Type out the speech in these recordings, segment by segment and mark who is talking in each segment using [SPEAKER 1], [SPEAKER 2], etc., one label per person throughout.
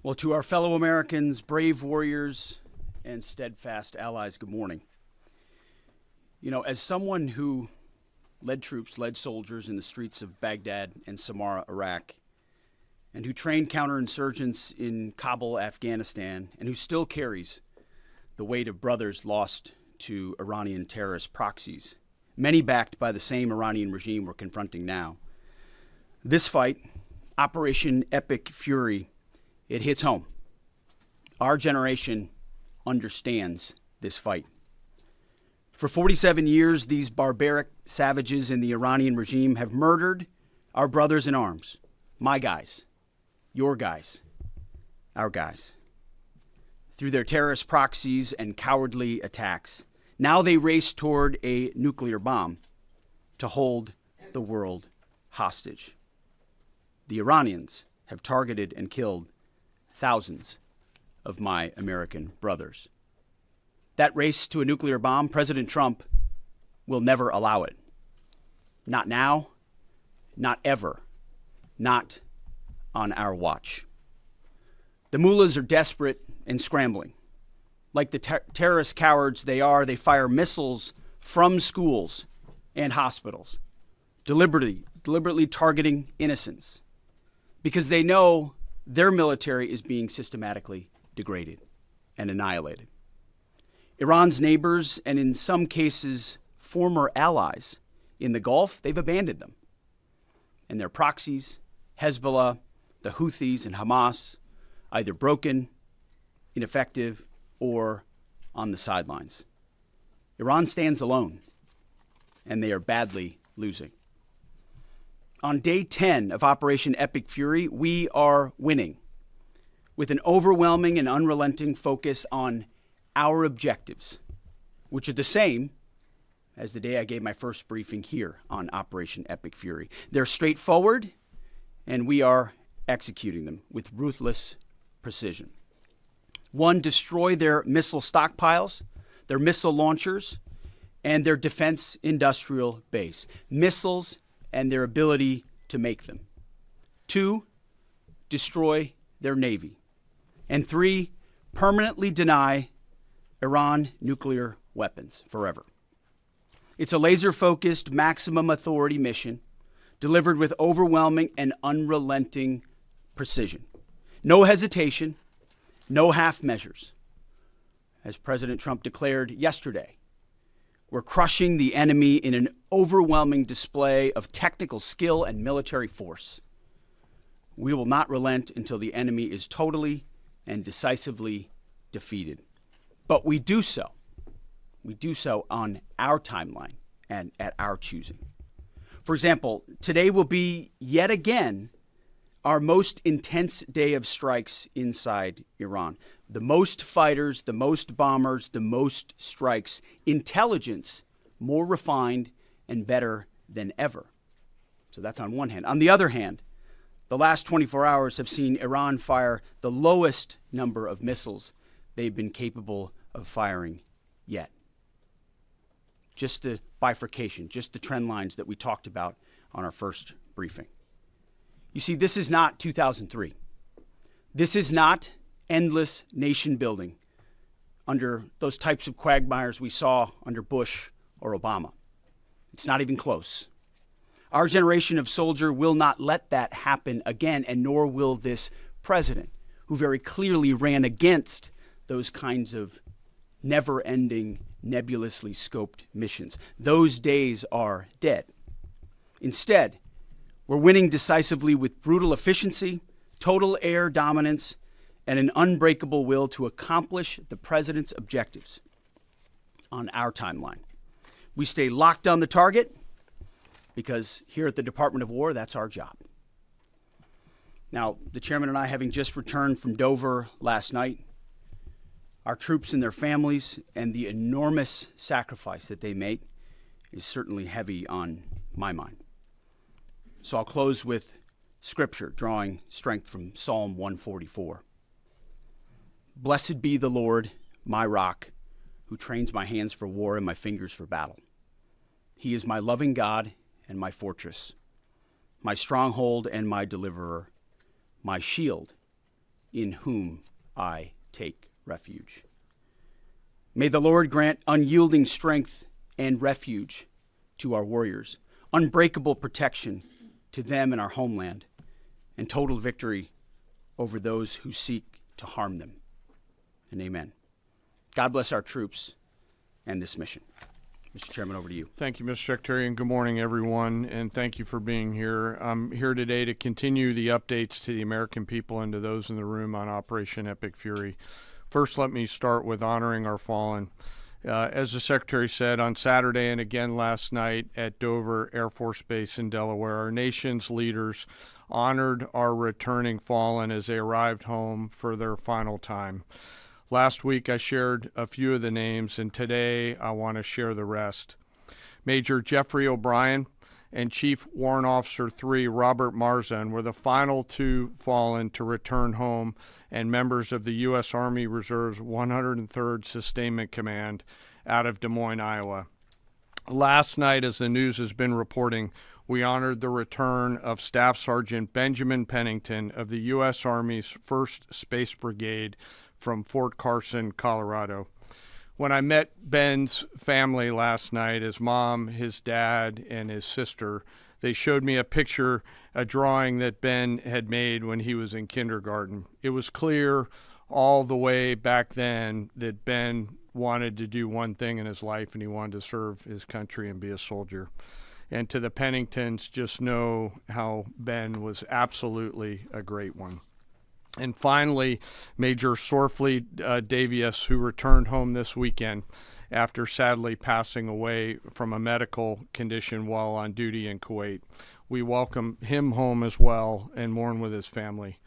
[SPEAKER 1] Well, to our fellow Americans, brave warriors, and steadfast allies, good morning. You know, as someone who led troops, led soldiers in the streets of Baghdad and Samarra, Iraq, and who trained counterinsurgents in Kabul, Afghanistan, and who still carries the weight of brothers lost to Iranian terrorist proxies, many backed by the same Iranian regime we're confronting now. This fight, Operation Epic Fury, it hits home. Our generation understands this fight. For 47 years, these barbaric savages in the Iranian regime have murdered our brothers in arms, my guys, your guys, our guys. Through their terrorist proxies and cowardly attacks, now they race toward a nuclear bomb to hold the world hostage. The Iranians have targeted and killed thousands of my American brothers. That race to a nuclear bomb, President Trump will never allow it. Not now, not ever, not on our watch. The mullahs are desperate and scrambling. Like the terrorist cowards they are, they fire missiles from schools and hospitals, deliberately targeting innocents, because they know their military is being systematically degraded and annihilated. Iran's neighbors, and in some cases, former allies in the Gulf, they've abandoned them. And their proxies, Hezbollah, the Houthis, and Hamas, either broken, ineffective, or on the sidelines. Iran stands alone, and they are badly losing. On day 10 of Operation Epic Fury, we are winning with an overwhelming and unrelenting focus on our objectives, which are the same as the day I gave my first briefing here on Operation Epic Fury. They're straightforward, and we are executing them with ruthless precision. One, destroy their missile stockpiles, their missile launchers, and their defense industrial base. Missiles and their ability to make them. Two, destroy their navy. And three, permanently deny Iran nuclear weapons forever. It's a laser-focused, maximum authority mission delivered with overwhelming and unrelenting precision. No hesitation, no half measures. As President Trump declared yesterday, we're crushing the enemy in an overwhelming display of technical skill and military force. We will not relent until the enemy is totally and decisively defeated. But we do so. We do so on our timeline and at our choosing. For example, today will be yet again our most intense day of strikes inside Iran. The most fighters, the most bombers, the most strikes. Intelligence more refined and better than ever. So that's on one hand. On the other hand, the last 24 hours have seen Iran fire the lowest number of missiles they've been capable of firing yet. Just the bifurcation, just the trend lines that we talked about on our first briefing. You see, this is not 2003. This is not endless nation building under those types of quagmires we saw under Bush or Obama. It's not even close. Our generation of soldier will not let that happen again, and nor will this president, who very clearly ran against those kinds of never-ending, nebulously scoped missions. Those days are dead. Instead, we're winning decisively with brutal efficiency, total air dominance, and an unbreakable will to accomplish the president's objectives on our timeline. We stay locked on the target because here at the Department of War, that's our job. Now, the chairman and I, having just returned from Dover last night, our troops and their families and the enormous sacrifice that they make is certainly heavy on my mind. So I'll close with scripture, drawing strength from Psalm 144. Blessed be the Lord, my rock, who trains my hands for war and my fingers for battle. He is my loving God and my fortress, my stronghold and my deliverer, my shield, in whom I take refuge. May the Lord grant unyielding strength and refuge to our warriors, unbreakable protection to them and our homeland, and total victory over those who seek to harm them. And amen. God bless our troops and this mission. Mr. Chairman, over to you.
[SPEAKER 2] Thank you, Mr. Secretary, and good morning, everyone, and thank you for being here. I'm here today to continue the updates to the American people and to those in the room on Operation Epic Fury. First, let me start with honoring our fallen. As the Secretary said, on Saturday and again last night at Dover Air Force Base in Delaware, our nation's leaders honored our returning fallen as they arrived home for their final time. Last week, I shared a few of the names, and today I want to share the rest. Major Jeffrey O'Brien and Chief Warrant Officer 3 Robert Marzan were the final two fallen to return home and members of the U.S. Army Reserve's 103rd Sustainment Command out of Des Moines, Iowa. Last night, as the news has been reporting, we honored the return of Staff Sergeant Benjamin Pennington of the U.S. Army's 1st Space Brigade from Fort Carson, Colorado. When I met Ben's family last night, his mom, his dad, and his sister, they showed me a drawing that Ben had made when he was in kindergarten. It was clear all the way back then that Ben wanted to do one thing in his life, and he wanted to serve his country and be a soldier. And to the Penningtons, just know how Ben was absolutely a great one. And finally, Major Sorfleet Davius, who returned home this weekend after sadly passing away from a medical condition while on duty in Kuwait. We welcome him home as well and mourn with his family.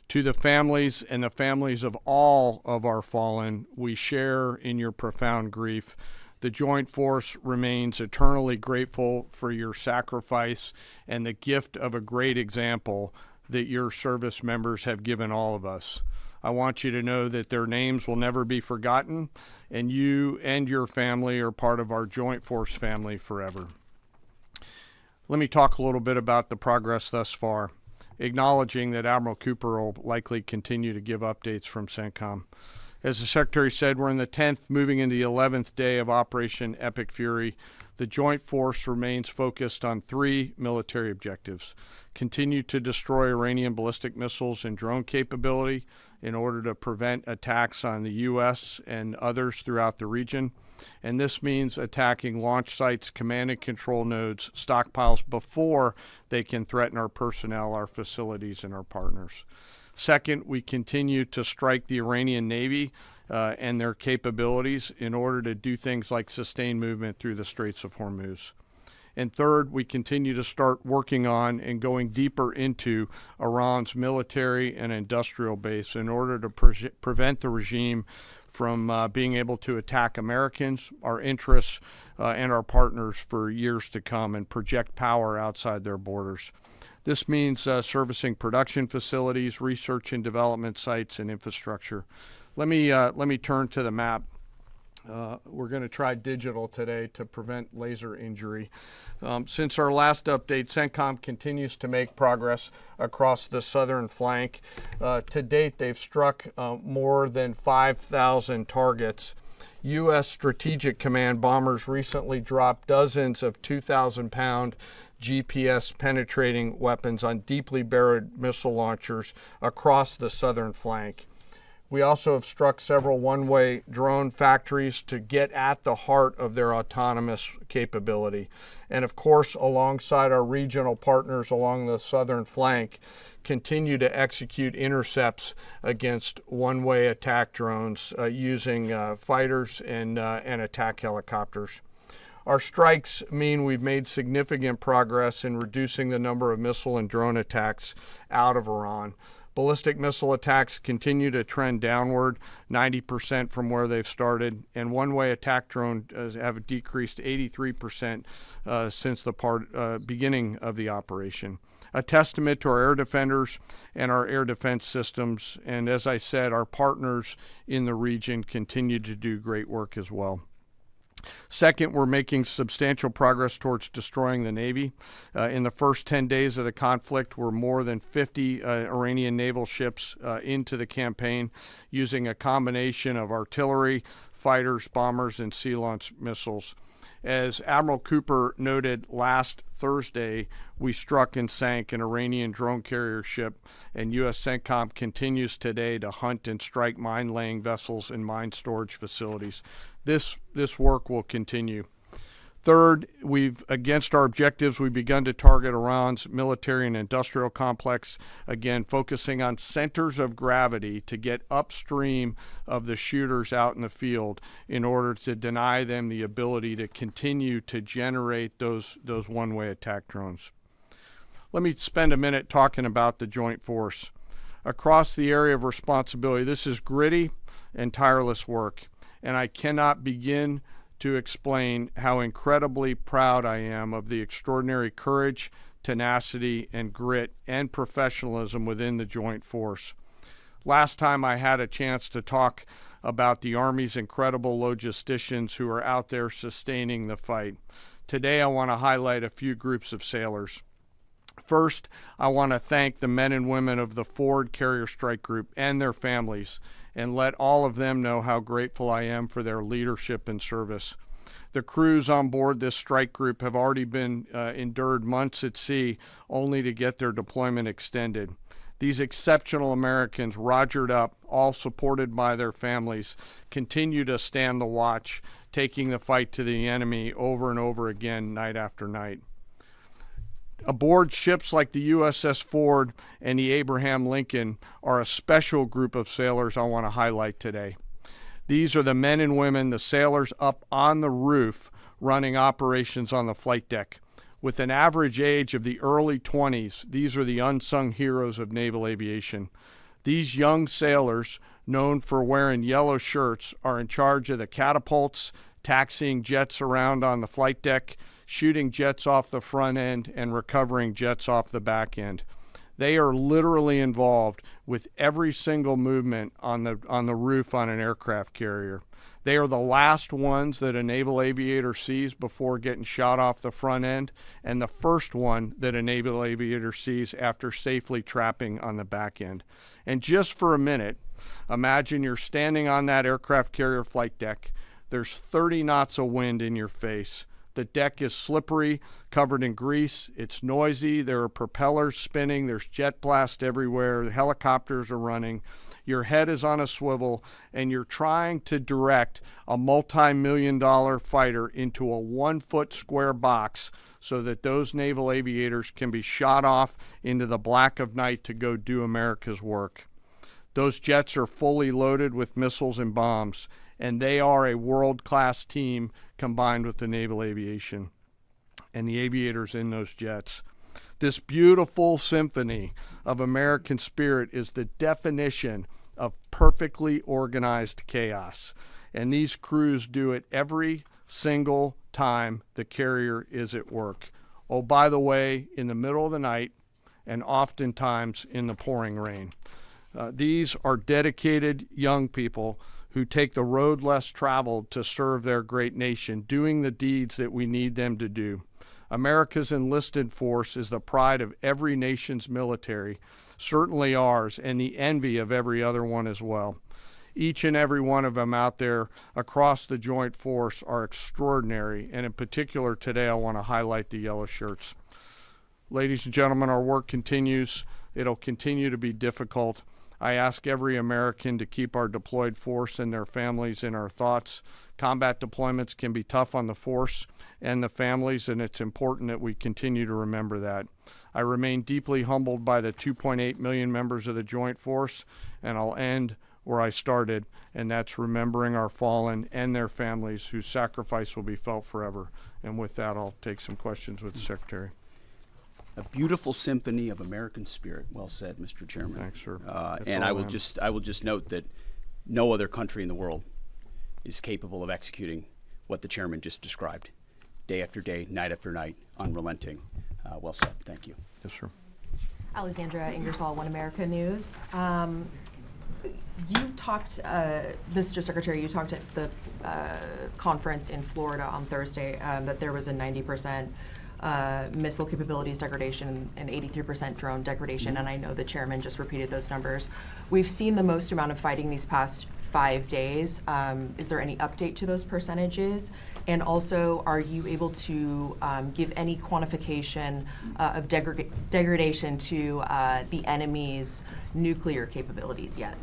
[SPEAKER 2] To the families and the families of all of our fallen, we share in your profound grief. The Joint Force remains eternally grateful for your sacrifice and the gift of a great example that your service members have given all of us. I want you to know that their names will never be forgotten, and you and your family are part of our Joint Force family forever. Let me talk a little bit about the progress thus far, acknowledging that Admiral Cooper will likely continue to give updates from CENTCOM. As the Secretary said, we're in the 10th, moving into the 11th day of Operation Epic Fury. The Joint Force remains focused on 3 military objectives: continue to destroy Iranian ballistic missiles and drone capability in order to prevent attacks on the U.S. and others throughout the region. And this means attacking launch sites, command and control nodes, stockpiles before they can threaten our personnel, our facilities, and our partners. Second, we continue to strike the Iranian Navy and their capabilities in order to do things like sustain movement through the Straits of Hormuz. And third, we continue to start working on and going deeper into Iran's military and industrial base in order to prevent the regime from being able to attack Americans, our interests, and our partners for years to come and project power outside their borders. This means servicing production facilities, research and development sites, and infrastructure. Let me turn to the map. We're going to try digital today to prevent laser injury. Since our last update, CENTCOM continues to make progress across the southern flank. To date, they've struck more than 5,000 targets. U.S. Strategic Command bombers recently dropped dozens of 2,000-pound GPS penetrating weapons on deeply buried missile launchers across the southern flank. We also have struck several one-way drone factories to get at the heart of their autonomous capability. And of course, alongside our regional partners along the southern flank, continue to execute intercepts against one-way attack drones using fighters and attack helicopters. Our strikes mean we've made significant progress in reducing the number of missile and drone attacks out of Iran. Ballistic missile attacks continue to trend downward, 90% from where they've started, and one-way attack drones have decreased 83% since the beginning of the operation. A testament to our air defenders and our air defense systems, and as I said, our partners in the region continue to do great work as well. Second, we're making substantial progress towards destroying the Navy. In the first 10 days of the conflict, we're more than 50 Iranian naval ships into the campaign using a combination of artillery, fighters, bombers, and sea-launched missiles. As Admiral Cooper noted last Thursday, we struck and sank an Iranian drone carrier ship, and U.S. CENTCOM continues today to hunt and strike mine-laying vessels and mine storage facilities. This work will continue. Third, against our objectives, we've begun to target Iran's military and industrial complex, again, focusing on centers of gravity to get upstream of the shooters out in the field in order to deny them the ability to continue to generate those one-way attack drones. Let me spend a minute talking about the Joint Force. Across the area of responsibility, this is gritty and tireless work, and I cannot begin to explain how incredibly proud I am of the extraordinary courage, tenacity, and grit and professionalism within the Joint Force. Last time I had a chance to talk about the Army's incredible logisticians who are out there sustaining the fight. Today I want to highlight a few groups of sailors. First, I want to thank the men and women of the Ford Carrier Strike Group and their families, and let all of them know how grateful I am for their leadership and service. The crews on board this strike group have already been endured months at sea only to get their deployment extended. These exceptional Americans, rogered up, all supported by their families, continue to stand the watch, taking the fight to the enemy over and over again, night after night. Aboard ships like the USS Ford and the Abraham Lincoln are a special group of sailors I want to highlight today. These are the men and women, the sailors up on the roof running operations on the flight deck. With an average age of the early 20s, these are the unsung heroes of naval aviation. These young sailors, known for wearing yellow shirts, are in charge of the catapults, taxiing jets around on the flight deck, shooting jets off the front end, and recovering jets off the back end. They are literally involved with every single movement on the roof on an aircraft carrier. They are the last ones that a naval aviator sees before getting shot off the front end, and the first one that a naval aviator sees after safely trapping on the back end. And just for a minute, imagine you're standing on that aircraft carrier flight deck. There's 30 knots of wind in your face. The deck is slippery, covered in grease. It's noisy. There are propellers spinning. There's jet blast everywhere. The helicopters are running. Your head is on a swivel, and you're trying to direct a multi-million-dollar fighter into a 1-foot square box so that those naval aviators can be shot off into the black of night to go do America's work. Those jets are fully loaded with missiles and bombs, and they are a world-class team combined with the naval aviation and the aviators in those jets. This beautiful symphony of American spirit is the definition of perfectly organized chaos, and these crews do it every single time the carrier is at work. Oh, by the way, in the middle of the night and oftentimes in the pouring rain. These are dedicated young people who take the road less traveled to serve their great nation, doing the deeds that we need them to do. America's enlisted force is the pride of every nation's military, certainly ours, and the envy of every other one as well. Each and every one of them out there across the Joint Force are extraordinary, and in particular today I want to highlight the yellow shirts. Ladies and gentlemen, our work continues. It'll continue to be difficult. I ask every American to keep our deployed force and their families in our thoughts. Combat deployments can be tough on the force and the families, and it's important that we continue to remember that. I remain deeply humbled by the 2.8 million members of the Joint Force, and I'll end where I started, and that's remembering our fallen and their families whose sacrifice will be felt forever. And with that, I'll take some questions with the Secretary.
[SPEAKER 1] A beautiful symphony of American spirit. Well said, Mr. Chairman.
[SPEAKER 2] Thanks, sir.
[SPEAKER 1] And I will just note that no other country in the world is capable of executing what the chairman just described, day after day, night after night, unrelenting. Well said. Thank you.
[SPEAKER 2] Yes, sir.
[SPEAKER 3] Alexandra Ingersoll, One America News. You talked, Mr. Secretary, you talked at the conference in Florida on Thursday that there was a 90% missile capabilities degradation and 83% drone degradation, and I know the chairman just repeated those numbers. We've seen the most amount of fighting these past 5 days. Is there any update to those percentages? And also, are you able to give any quantification of degradation to the enemy's nuclear capabilities yet?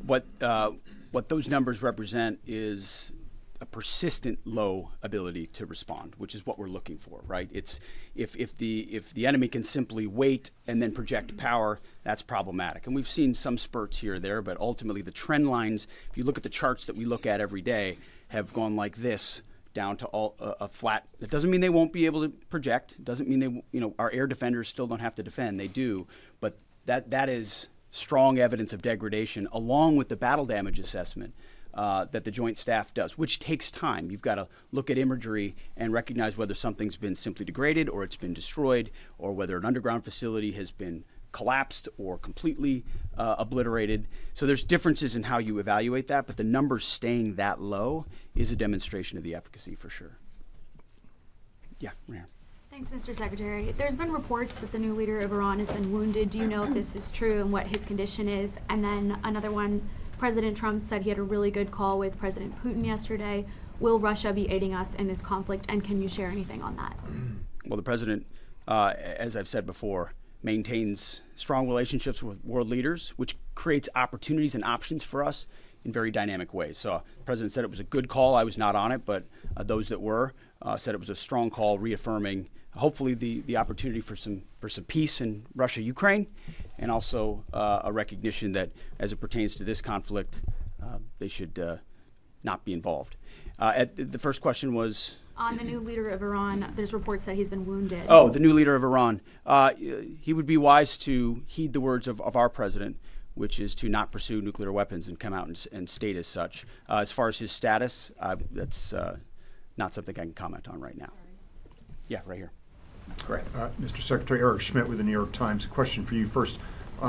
[SPEAKER 1] What those numbers represent is a persistent low ability to respond, which is what we're looking for, right? It's if the enemy can simply wait and then project power, that's problematic. And we've seen some spurts here or there, but ultimately the trend lines, if you look at the charts that we look at every day, have gone like this down to a flat. It doesn't mean they won't be able to project. It doesn't mean our air defenders still don't have to defend. They do, but that is strong evidence of degradation, along with the battle damage assessment that the Joint Staff does, which takes time. You've got to look at imagery and recognize whether something's been simply degraded or it's been destroyed, or whether an underground facility has been collapsed or completely obliterated. So there's differences in how you evaluate that, but the numbers staying that low is a demonstration of the efficacy for sure. Yeah, Ryan.
[SPEAKER 4] Thanks, Mr. Secretary. There's been reports that the new leader of Iran has been wounded. Do you know if this is true and what his condition is? And then another one, President Trump said he had a really good call with President Putin yesterday. Will Russia be aiding us in this conflict, and can you share anything on that?
[SPEAKER 1] Well, the president, as I've said before, maintains strong relationships with world leaders, which creates opportunities and options for us in very dynamic ways. So the president said it was a good call. I was not on it, but those that were said it was a strong call, reaffirming hopefully the opportunity for some peace in Russia, Ukraine, and also a recognition that as it pertains to this conflict, they should not be involved. The first question was
[SPEAKER 4] on the new leader of Iran. There's reports that he's been wounded.
[SPEAKER 1] Oh, the new leader of Iran. He would be wise to heed the words of our president, which is to not pursue nuclear weapons and come out and state as such. As far as his status, that's not something I can comment on right now. Yeah, right here.
[SPEAKER 5] Great. Mr. Secretary, Eric Schmidt with the New York Times. A question for you first.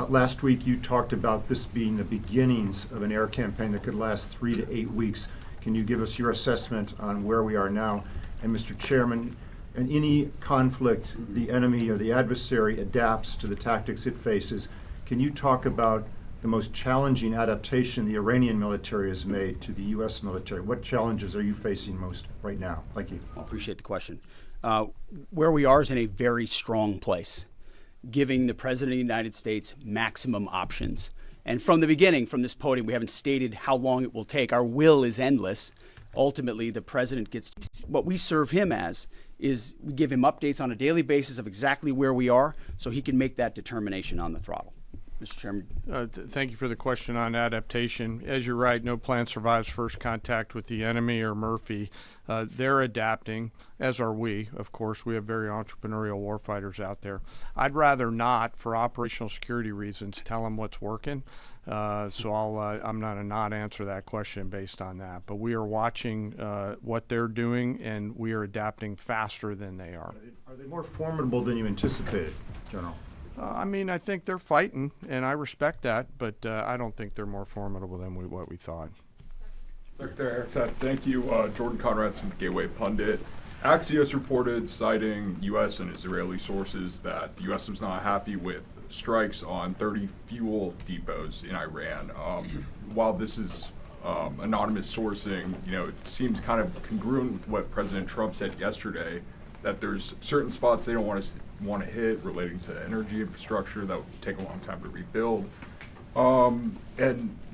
[SPEAKER 5] Last week you talked about this being the beginnings of an air campaign that could last 3 to 8 weeks. Can you give us your assessment on where we are now? And Mr. Chairman, in any conflict, the enemy or the adversary adapts to the tactics it faces. Can you talk about the most challenging adaptation the Iranian military has made to the U.S. military? What challenges are you facing most right now? Thank you.
[SPEAKER 1] I appreciate the question. Where we are is in a very strong place, giving the President of the United States maximum options. And from the beginning, from this podium, we haven't stated how long it will take. Our will is endless. Ultimately, the President gets what we serve him as is we give him updates on a daily basis of exactly where we are so he can make that determination on the throttle. Mr. Chairman.
[SPEAKER 2] Thank you for the question on adaptation. As you're right, no plan survives first contact with the enemy or Murphy. They're adapting, as are we. Of course, we have very entrepreneurial warfighters out there. I'd rather not, for operational security reasons, tell them what's working. So I'm not a not answer that question based on that. But we are watching what they're doing, and we are adapting faster than they are.
[SPEAKER 5] Are they more formidable than you anticipated, General?
[SPEAKER 2] I think they're fighting, and I respect that, but I don't think they're more formidable than what we thought.
[SPEAKER 6] Secretary Hegseth, thank you. Jordan Conrad's from the Gateway Pundit. Axios reported, citing U.S. and Israeli sources, that the U.S. was not happy with strikes on 30 fuel depots in Iran. While this is anonymous sourcing, it seems kind of congruent with what President Trump said yesterday, that there's certain spots they don't want to hit relating to energy infrastructure that would take a long time to rebuild. And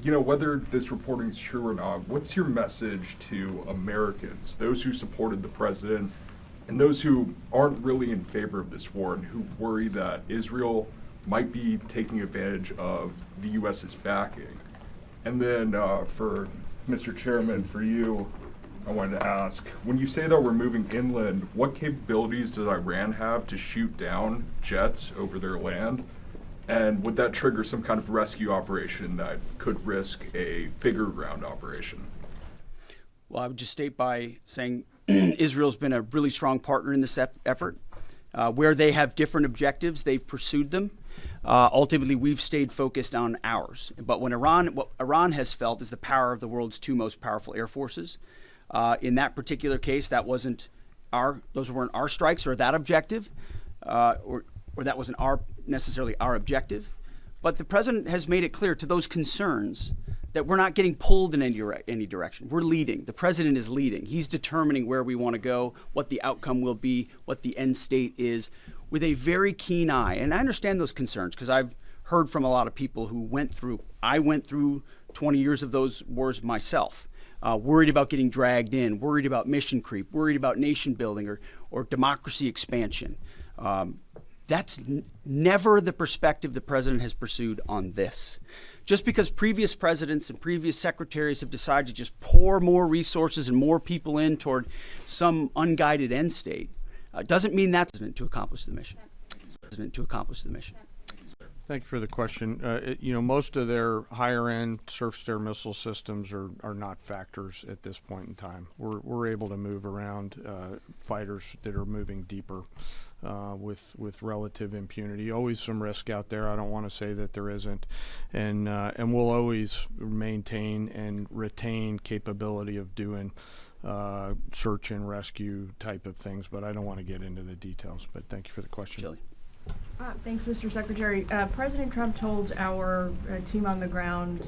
[SPEAKER 6] whether this reporting is true or not, what's your message to Americans, those who supported the president and those who aren't really in favor of this war and who worry that Israel might be taking advantage of the U.S.'s backing? And then for Mr. Chairman, for you, I wanted to ask, when you say that we're moving inland, what capabilities does Iran have to shoot down jets over their land? And would that trigger some kind of rescue operation that could risk a bigger ground operation?
[SPEAKER 1] Well, I would just state by saying Israel's been a really strong partner in this effort. Where they have different objectives, they've pursued them. Ultimately, we've stayed focused on ours. But what Iran has felt is the power of the world's two most powerful air forces. In that particular case, those weren't our strikes or that objective, or that wasn't necessarily our objective. But the president has made it clear to those concerns that we're not getting pulled in any direction. We're leading. The president is leading. He's determining where we want to go, what the outcome will be, what the end state is, with a very keen eye. And I understand those concerns because I've heard from a lot of people who I went through 20 years of those wars myself, worried about getting dragged in, worried about mission creep, worried about nation building or democracy expansion. That's never the perspective the president has pursued on this. Just because previous presidents and previous secretaries have decided to just pour more resources and more people in toward some unguided end state doesn't mean that's to accomplish the mission.
[SPEAKER 2] Thank you for the question. Most of their higher-end surface-to-air missile systems are not factors at this point in time. We're able to move around fighters that are moving deeper with relative impunity. Always some risk out there. I don't want to say that there isn't, and we'll always maintain and retain capability of doing search and rescue type of things. But I don't want to get into the details. But thank you for the question.
[SPEAKER 1] Shelley.
[SPEAKER 7] Thanks, Mr. Secretary. President Trump told our team on the ground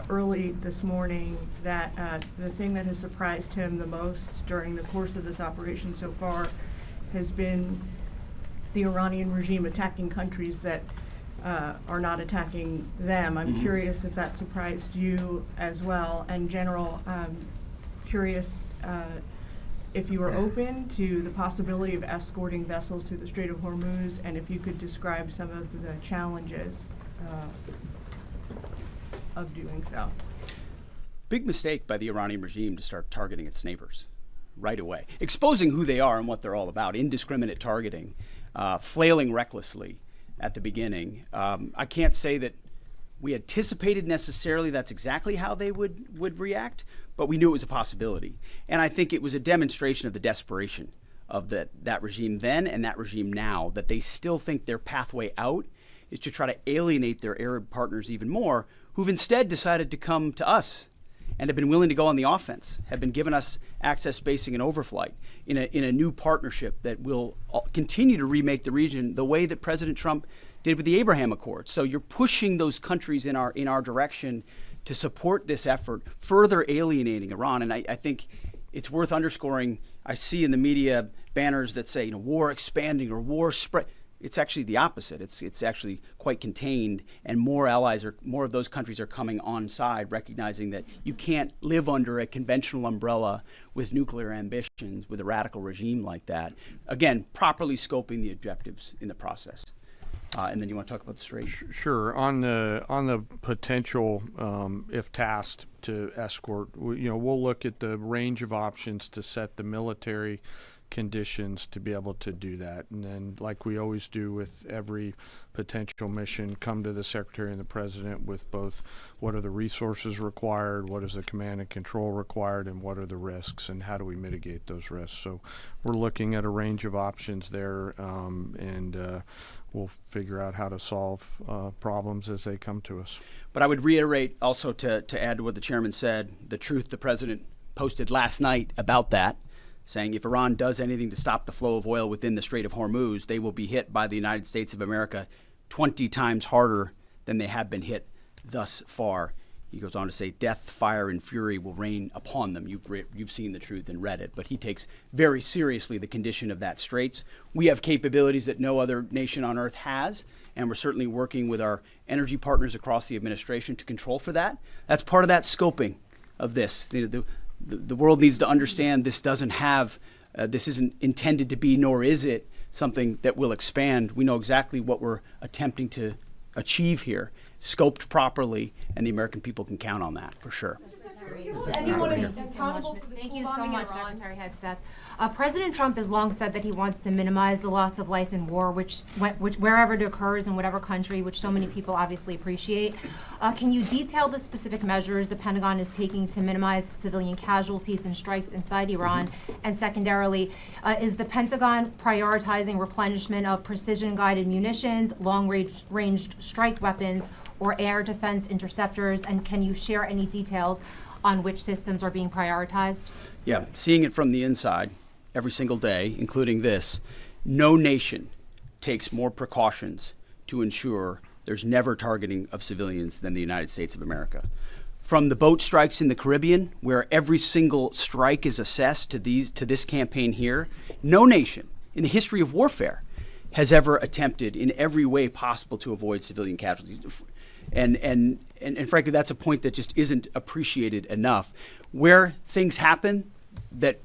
[SPEAKER 7] early this morning that the thing that has surprised him the most during the course of this operation so far has been the Iranian regime attacking countries that are not attacking them. I'm curious if that surprised you as well. And General, curious if you were open to the possibility of escorting vessels through the Strait of Hormuz, and if you could describe some of the challenges of doing so.
[SPEAKER 1] Big mistake by the Iranian regime to start targeting its neighbors right away, exposing who they are and what they're all about, indiscriminate targeting, flailing recklessly at the beginning. I can't say that we anticipated necessarily that's exactly how they would react, but we knew it was a possibility. And I think it was a demonstration of the desperation of that regime then and that regime now, that they still think their pathway out is to try to alienate their Arab partners even more, who've instead decided to come to us and have been willing to go on the offense, have been giving us access, spacing, and overflight in a new partnership that will continue to remake the region the way that President Trump did with the Abraham Accords. So you're pushing those countries in our direction to support this effort, further alienating Iran. And I think it's worth underscoring. I see in the media banners that say, war expanding or war spread. It's actually the opposite. It's actually quite contained, and more of those countries are coming on side, recognizing that you can't live under a conventional umbrella with nuclear ambitions with a radical regime like that. Again, properly scoping the objectives in the process. And then you want to talk about the Strait?
[SPEAKER 2] Sure. On the potential, if tasked to escort, we'll look at the range of options to set the military conditions to be able to do that. And then, like we always do with every potential mission, come to the Secretary and the President with both what are the resources required, what is the command and control required, and what are the risks, and how do we mitigate those risks. So we're looking at a range of options there, and we'll figure out how to solve problems as they come to us.
[SPEAKER 1] But I would reiterate also to add to what the chairman said, the truth the president posted last night about that, saying if Iran does anything to stop the flow of oil within the Strait of Hormuz, they will be hit by the United States of America 20 times harder than they have been hit thus far. He goes on to say, death, fire, and fury will rain upon them. You've seen the truth and read it. But he takes very seriously the condition of that straits. We have capabilities that no other nation on earth has, and we're certainly working with our energy partners across the administration to control for that. That's part of that scoping of this. The world needs to understand this this isn't intended to be, nor is it something that will expand. We know exactly what we're attempting to achieve here, scoped properly, and the American people can count on that for sure.
[SPEAKER 8] Thank you so much, Secretary Hegseth. President Trump has long said that he wants to minimize the loss of life in war, which wherever it occurs in whatever country, which so many people obviously appreciate. Can you detail the specific measures the Pentagon is taking to minimize civilian casualties and strikes inside Iran? And secondarily, is the Pentagon prioritizing replenishment of precision-guided munitions, long-ranged strike weapons, or air defense interceptors? And can you share any details on which systems are being prioritized?
[SPEAKER 1] Yeah, seeing it from the inside every single day, including this, no nation takes more precautions to ensure there's never targeting of civilians than the United States of America. From the boat strikes in the Caribbean, where every single strike is assessed to this campaign here, no nation in the history of warfare has ever attempted in every way possible to avoid civilian casualties. And frankly, that's a point that just isn't appreciated enough. Where things happen that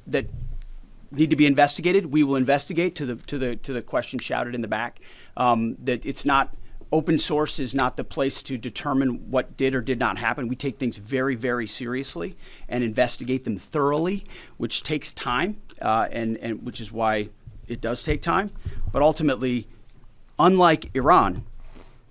[SPEAKER 1] need to be investigated, we will investigate. To the question shouted in the back, that it's not open source is not the place to determine what did or did not happen. We take things very, very seriously and investigate them thoroughly, which takes time, and which is why it does take time. But ultimately, unlike Iran,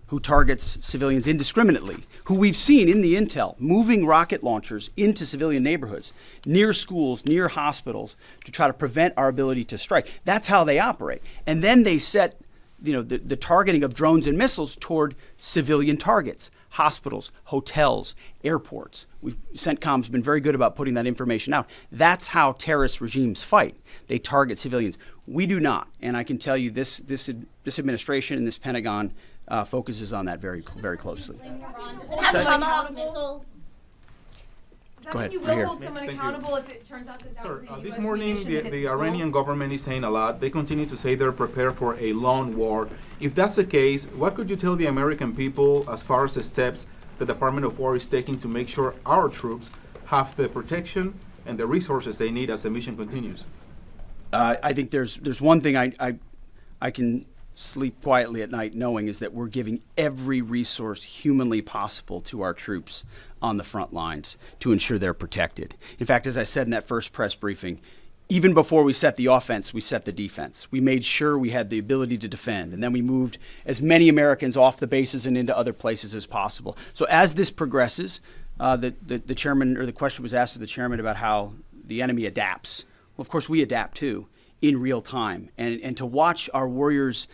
[SPEAKER 1] who targets civilians indiscriminately, who we've seen in the intel moving rocket launchers into civilian neighborhoods, near schools, near hospitals, to try to prevent our ability to strike. That's how they operate. And then they set the targeting of drones and missiles toward civilian targets, hospitals, hotels, airports. CENTCOM's been very good about putting that information out. That's how terrorist regimes fight. They target civilians. We do not. And I can tell you this administration and this Pentagon focuses on that very, very closely. Go ahead.
[SPEAKER 9] You will hold someone accountable if it turns out that that was a US
[SPEAKER 10] this morning,
[SPEAKER 9] munition
[SPEAKER 10] the Iranian government is saying a lot. They continue to say they're prepared for a long war. If that's the case, what could you tell the American people as far as the steps the Department of War is taking to make sure our troops have the protection and the resources they need as the mission continues?
[SPEAKER 1] I think there's one thing I can sleep quietly at night knowing is that we're giving every resource humanly possible to our troops on the front lines to ensure they're protected. In fact, as I said in that first press briefing, even before we set the offense, we set the defense. We made sure we had the ability to defend, and then we moved as many Americans off the bases and into other places as possible. So as this progresses, the chairman, or the question was asked of the chairman about how the enemy adapts. Well, of course, we adapt too in real time. And to watch our warriors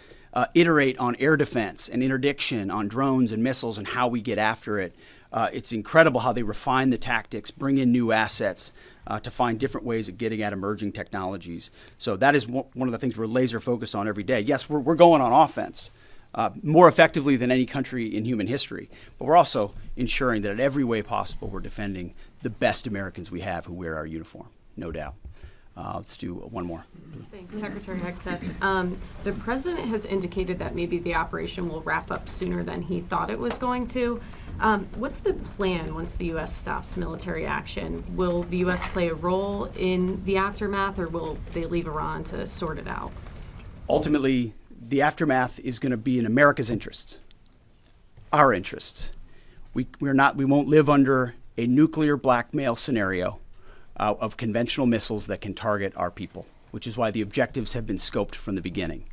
[SPEAKER 1] iterate on air defense and interdiction on drones and missiles and how we get after it, it's incredible how they refine the tactics, bring in new assets to find different ways of getting at emerging technologies. So that is one of the things we're laser focused on every day. Yes, we're going on offense more effectively than any country in human history, but we're also ensuring that in every way possible we're defending the best Americans we have who wear our uniform, no doubt. Let's do one more.
[SPEAKER 11] Thanks, Secretary Hegseth. The president has indicated that maybe the operation will wrap up sooner than he thought it was going to. What's the plan once the U.S. stops military action? Will the U.S. play a role in the aftermath, or will they leave Iran to sort it out?
[SPEAKER 1] Ultimately, the aftermath is going to be in America's interests, our interests. We won't live under a nuclear blackmail scenario of conventional missiles that can target our people, which is why the objectives have been scoped from the beginning.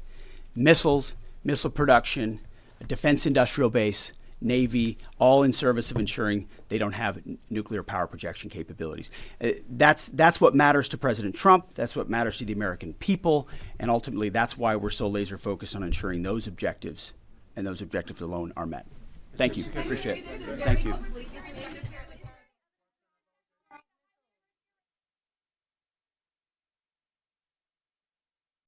[SPEAKER 1] Missiles, missile production, a defense industrial base, Navy, all in service of ensuring they don't have nuclear power projection capabilities. That's what matters to President Trump. That's what matters to the American people. And ultimately, that's why we're so laser focused on ensuring those objectives and those objectives alone are met. Thank you. I appreciate it. Thank you.